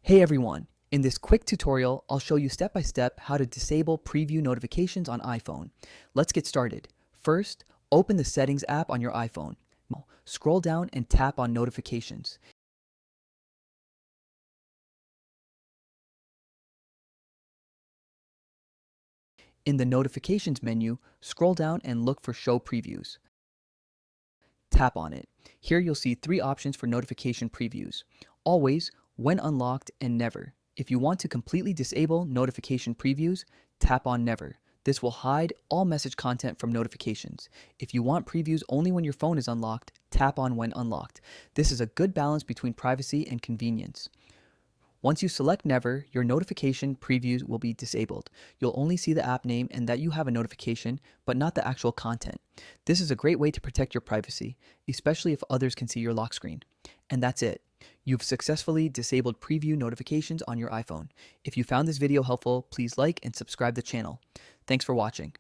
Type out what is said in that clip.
Hey everyone! In this quick tutorial, I'll show you step by step how to disable preview notifications on iPhone. Let's get started. First, open the Settings app on your iPhone. Now, scroll down and tap on Notifications. In the Notifications menu, scroll down and look for Show Previews. Tap on it. Here you'll see three options for notification previews: Always, When Unlocked, and Never. If you want to completely disable notification previews, tap on Never. This will hide all message content from notifications. If you want previews only when your phone is unlocked, tap on When Unlocked. This is a good balance between privacy and convenience. Once you select Never, your notification previews will be disabled. You'll only see the app name and that you have a notification, but not the actual content. This is a great way to protect your privacy, especially if others can see your lock screen. And that's it. You've successfully disabled preview notifications on your iPhone. If you found this video helpful, please like and subscribe the channel. Thanks for watching.